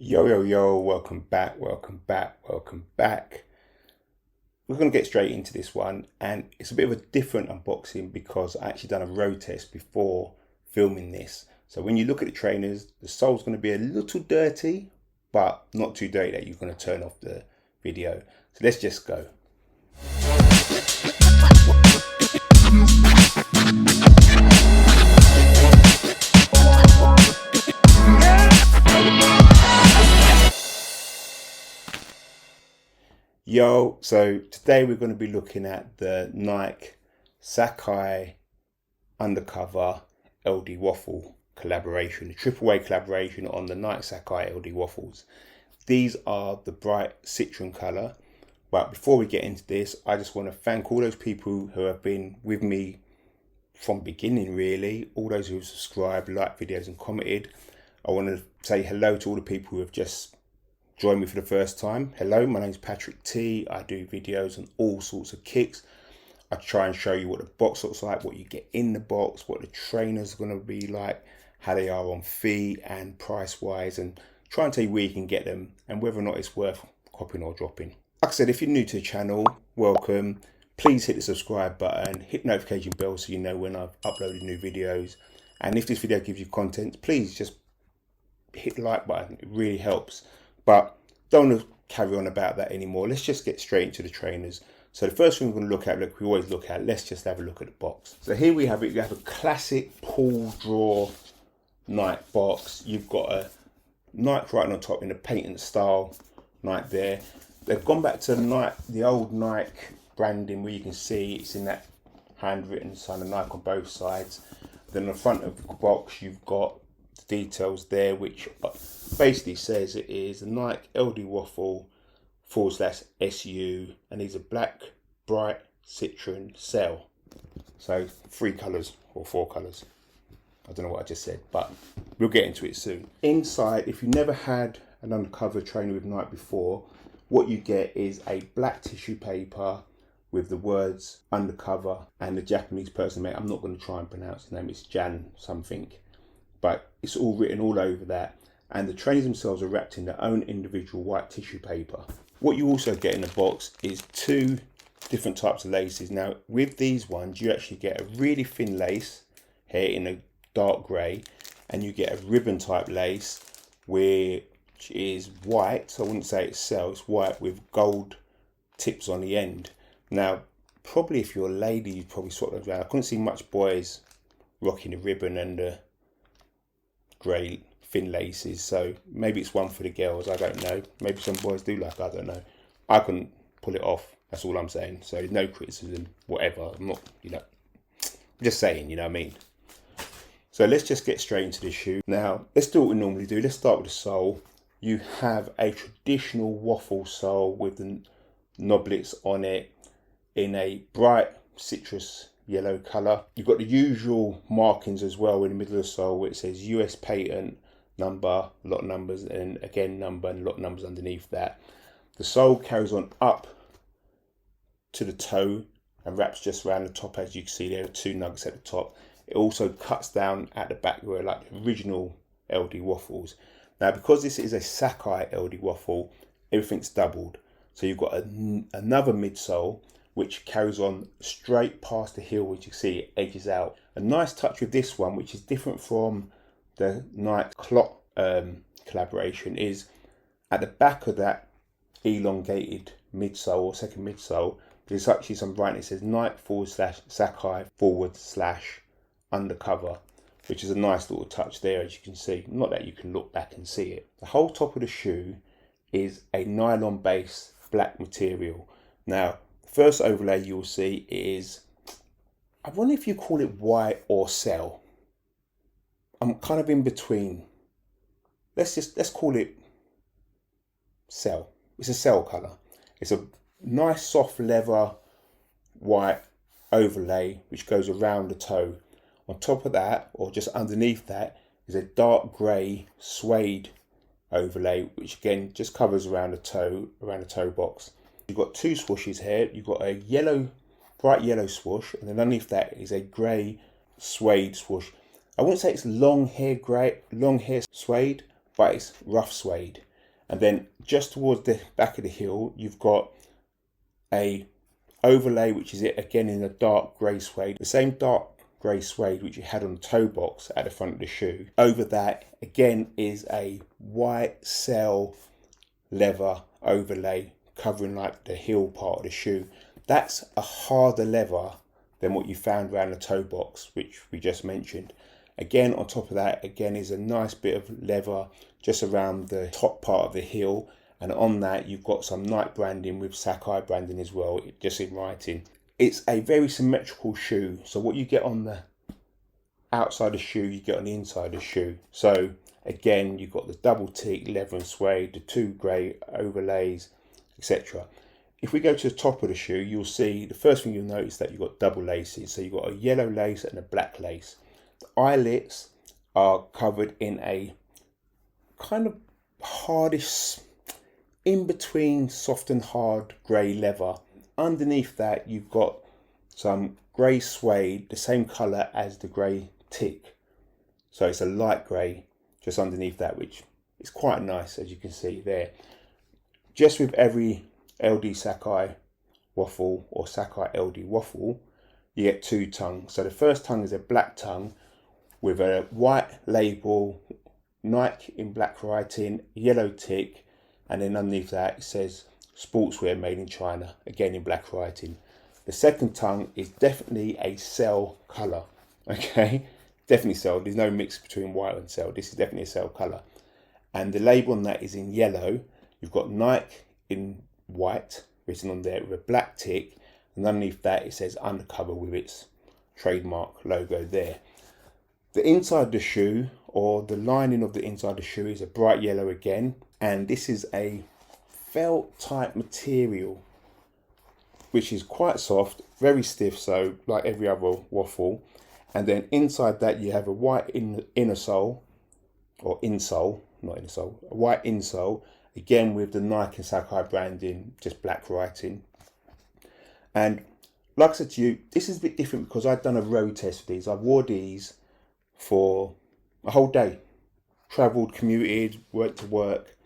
Yo, welcome back. We're going to get straight into this one, and it's a bit of a different unboxing because I actually done a road test before filming this. So when you look at the trainers, the sole's going to be a little dirty, but not too dirty that you're going to turn off the video. So let's just go. Yo, so today we're going to be looking at the Nike Sacai Undercover LD Waffle collaboration, the AAA collaboration on the Nike Sacai LD Waffles. These are the Bright Citron colour. But before we get into this, I just want to thank all those people who have been with me from beginning, really. All those who have subscribed, liked videos and commented. I want to say hello to all the people who have just join me for the first time. Hello, my name is Patrick T. I do videos on all sorts of kicks. I try and show you what the box looks like, what you get in the box, what the trainers are going to be like, how they are on fee and price wise, and try and tell you where you can get them and whether or not it's worth copying or dropping. Like I said, if you're new to the channel, welcome. Please hit the subscribe button, hit the notification bell so you know when I've uploaded new videos. And if this video gives you content, please just hit the like button. It really helps. But don't want to carry on about that anymore. Let's just get straight into the trainers. So the first thing we're going to look at, we always look at, let's just have a look at the box. So here we have it. You have a classic pull draw Nike box. You've got a Nike writing on top in a patent style Nike there. They've gone back to Nike, the old Nike branding where you can see it's in that handwritten sign of Nike on both sides. Then on the front of the box, you've got the details there, which basically says it is a Nike LD Waffle /SU, and these are black, bright, citron, cell. So 3 colours or 4 colours. I don't know what I just said, but we'll get into it soon. Inside, if you never had an undercover trainer with Nike before, what you get is a black tissue paper with the words undercover and the Japanese person, mate, I'm not going to try and pronounce his name, it's Jan something, but it's all written all over that. And the trainers themselves are wrapped in their own individual white tissue paper. What you also get in the box is 2 different types of laces. Now, with these ones, you actually get a really thin lace here in a dark grey, and you get a ribbon type lace, which is white. So I wouldn't say it's cell, it's white with gold tips on the end. Now, probably if you're a lady, you'd probably swap those around. I couldn't see much boys rocking the ribbon and the grey thin laces, so maybe it's one for the girls, I don't know. Maybe some boys do like, I don't know. I couldn't pull it off, that's all I'm saying. So no criticism, whatever. I'm not, I'm just saying, you know what I mean? So let's just get straight into this shoe. Now, let's do what we normally do. Let's start with the sole. You have a traditional waffle sole with the knoblets on it in a bright citrus yellow colour. You've got the usual markings as well in the middle of the sole where it says US patent number, a lot of numbers, and again number and a lot of numbers underneath that. The sole carries on up to the toe and wraps just around the top. As you can see, there are 2 nuggets at the top. It also cuts down at the back where like the original LD waffles. Now, because this is a Sacai LD waffle, everything's doubled. So you've got another midsole which carries on straight past the heel, which you can see it edges out. A nice touch with this one, which is different from the Nike clock collaboration, is at the back of that elongated midsole or second midsole, there's actually some writing. It says Nike /Sacai /undercover, which is a nice little touch there, as you can see. Not that you can look back and see it. The whole top of the shoe is a nylon base black material. Now, first overlay you'll see is, I wonder if you call it white or cell. I'm kind of in between. Let's call it cell. It's a cell colour. It's a nice soft leather white overlay which goes around the toe. On top of that, or just underneath that, is a dark grey suede overlay which again just covers around the toe box. You've got 2 swooshes here. You've got a yellow, bright yellow swoosh, and then underneath that is a grey suede swoosh. I wouldn't say it's long hair suede, but it's rough suede. And then just towards the back of the heel, you've got a overlay, which is it again in a dark grey suede, the same dark grey suede which you had on the toe box at the front of the shoe. Over that again is a white cell leather overlay covering like the heel part of the shoe. That's a harder leather than what you found around the toe box, which we just mentioned. Again, on top of that, again is a nice bit of leather just around the top part of the heel, and on that you've got some Nike branding with Sacai branding as well, just in writing. It's a very symmetrical shoe, so what you get on the outside of the shoe, you get on the inside of the shoe. So again, you've got the double tick leather and suede, the two grey overlays, etc. If we go to the top of the shoe, you'll see the first thing you'll notice that you've got double laces. So you've got a yellow lace and a black lace. The eyelets are covered in a kind of hardish, in between soft and hard grey leather. Underneath that, you've got some grey suede, the same colour as the grey tick. So it's a light grey just underneath that, which is quite nice, as you can see there. Just with every LD Sacai waffle or Sacai LD waffle, you get two tongues. So the first tongue is a black tongue with a white label, Nike in black writing, yellow tick, and then underneath that it says sportswear made in China, again in black writing. The second tongue is definitely a cell colour, okay? Definitely cell. There's no mix between white and cell. This is definitely a cell colour. And the label on that is in yellow. You've got Nike in white written on there with a black tick, and underneath that it says Undercover with its trademark logo there. The inside of the shoe, or the lining of the inside of the shoe, is a bright yellow again, and this is a felt type material which is quite soft, very stiff, so like every other waffle. And then inside that you have a white inner sole, or insole, not inner sole, a white insole, again with the Nike and Sacai branding, just black writing. And like I said to you, this is a bit different because I've done a road test for these. I wore these for a whole day, travelled, commuted, worked to work,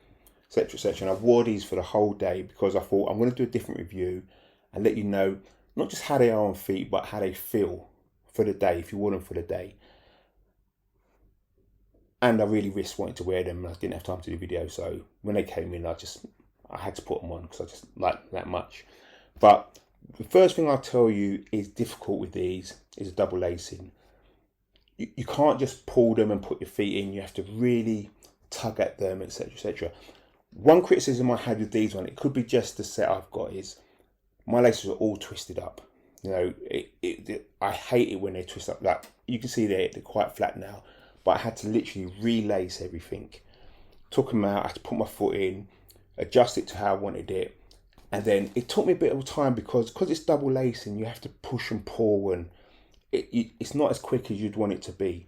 etc, etc. And I wore these for the whole day because I thought I'm going to do a different review and let you know not just how they are on feet, but how they feel for the day, if you wore them for the day. And I really risked wanting to wear them, and I didn't have time to do video, so when they came in, I had to put them on because I just like that much. But the first thing I'll tell you is difficult with these is double lacing. You can't just pull them and put your feet in. You have to really tug at them, etc, etc. One criticism I had with these one, it could be just the set I've got, is my laces are all twisted up. You know, I hate it when they twist up. Like you can see they're quite flat now, but I had to literally relace everything. Took them out, I had to put my foot in, adjust it to how I wanted it. And then it took me a bit of time because it's double lacing, you have to push and pull, and it's not as quick as you'd want it to be.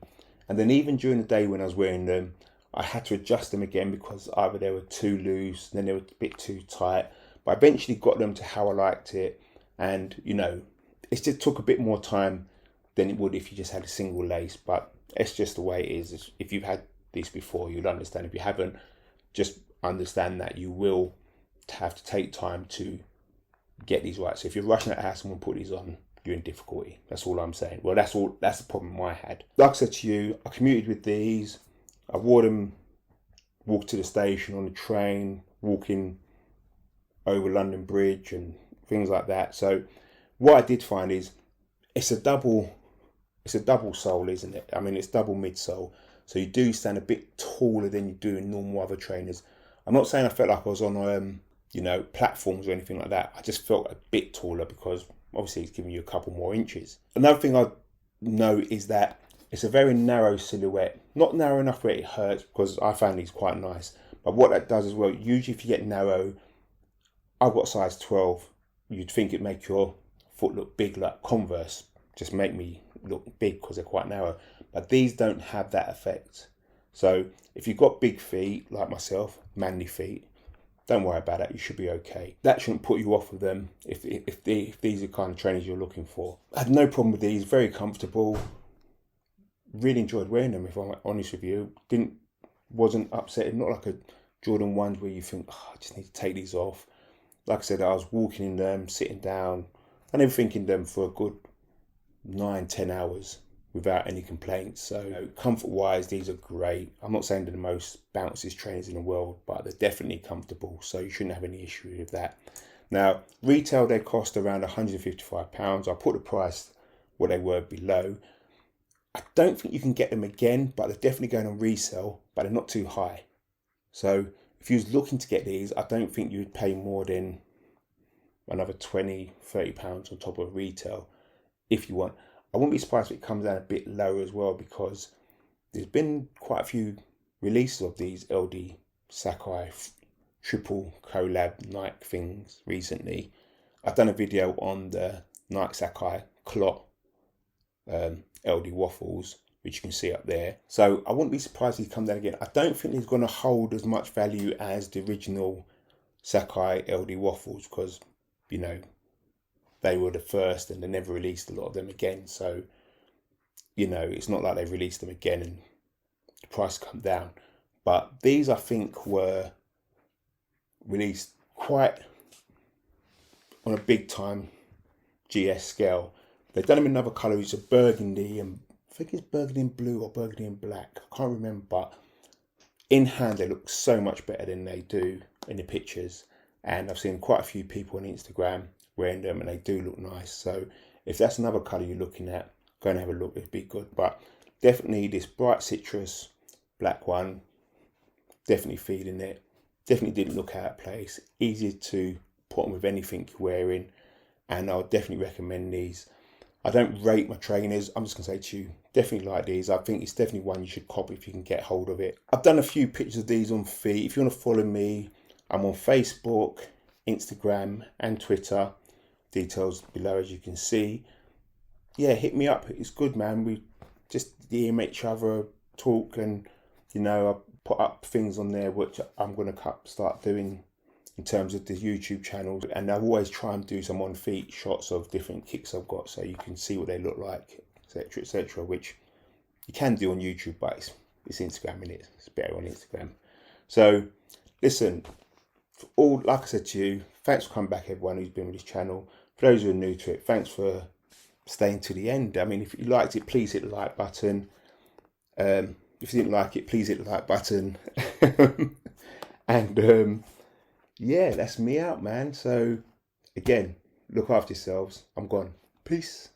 And then even during the day when I was wearing them, I had to adjust them again because either they were too loose, then they were a bit too tight. But I eventually got them to how I liked it. And, you know, it just took a bit more time than it would if you just had a single lace. But it's just the way it is. If you've had these before, you'll understand. If you haven't, just understand that you will have to take time to get these right. So if you're rushing out of the house and want to put these on, you're in difficulty. That's all I'm saying. Well, that's the problem I had. Like I said to you, I commuted with these. I wore them, walked to the station on the train, walking over London Bridge and things like that. So what I did find is it's a double sole, isn't it? I mean, it's double midsole. So you do stand a bit taller than you do in normal other trainers. I'm not saying I felt like I was on you know, platforms or anything like that. I just felt a bit taller because obviously it's giving you a couple more inches. Another thing I know is that it's a very narrow silhouette. Not narrow enough where it hurts, because I found these quite nice. But what that does as well, usually if you get narrow, I've got size 12. You'd think it'd make your foot look big, like Converse. Just make me look big because they're quite narrow. But these don't have that effect. So if you've got big feet, like myself, manly feet, don't worry about that. You should be okay. That shouldn't put you off of them if these are the kind of trainers you're looking for. I had no problem with these. Very comfortable. Really enjoyed wearing them, if I'm honest with you. Wasn't upsetting. Not like a Jordan 1s where you think, oh, I just need to take these off. Like I said, I was walking in them, sitting down, and everything in them for a good 9-10 hours without any complaints. So comfort wise, these are great. I'm not saying they're the most bounciest trainers in the world, but they're definitely comfortable, so you shouldn't have any issue with that. Now, retail, they cost around £155. I'll put the price what they were below. I don't think you can get them again, but they're definitely going on resale, but they're not too high. So if you was looking to get these, I don't think you would pay more than another £20-30 on top of retail if you want. I wouldn't be surprised if it comes down a bit lower as well, because there's been quite a few releases of these LD Sacai triple collab Nike things recently. I've done a video on the Nike Sacai clot LD waffles, which you can see up there. So I wouldn't be surprised if he come down again. I don't think he's going to hold as much value as the original Sacai LD waffles, because, you know, they were the first and they never released a lot of them again. So, you know, it's not like they've released them again and the price come down. But these, I think, were released quite on a big time GS scale. They've done them in another colour, it's a burgundy, and I think it's burgundy and blue or burgundy and black. I can't remember, but in hand they look so much better than they do in the pictures. And I've seen quite a few people on Instagram wearing them and they do look nice. So if that's another colour you're looking at, go and have a look, it'd be good. But definitely this bright citrus black one, definitely feeling it. Definitely didn't look out of place. Easy to put on with anything you're wearing, and I'll definitely recommend these. I don't rate my trainers. I'm just going to say to you, definitely like these. I think it's definitely one you should copy if you can get hold of it. I've done a few pictures of these on feet. If you want to follow me, I'm on Facebook, Instagram and Twitter. Details below, as you can see. Yeah, hit me up. It's good, man. We just DM each other, talk, and, you know, I put up things on there which I'm going to start doing in terms of the YouTube channel, and I've always try and do some on feet shots of different kicks I've got, so you can see what they look like, etc, etc, which you can do on YouTube, but it's Instagram, innit? It's better on Instagram. So listen, for all, like I said to you, thanks for coming back, everyone who's been with this channel. For those who are new to it, thanks for staying to the end. I mean, if you liked it, please hit the like button. If you didn't like it, please hit the like button. And yeah, that's me out, man. So again, look after yourselves. I'm gone. Peace.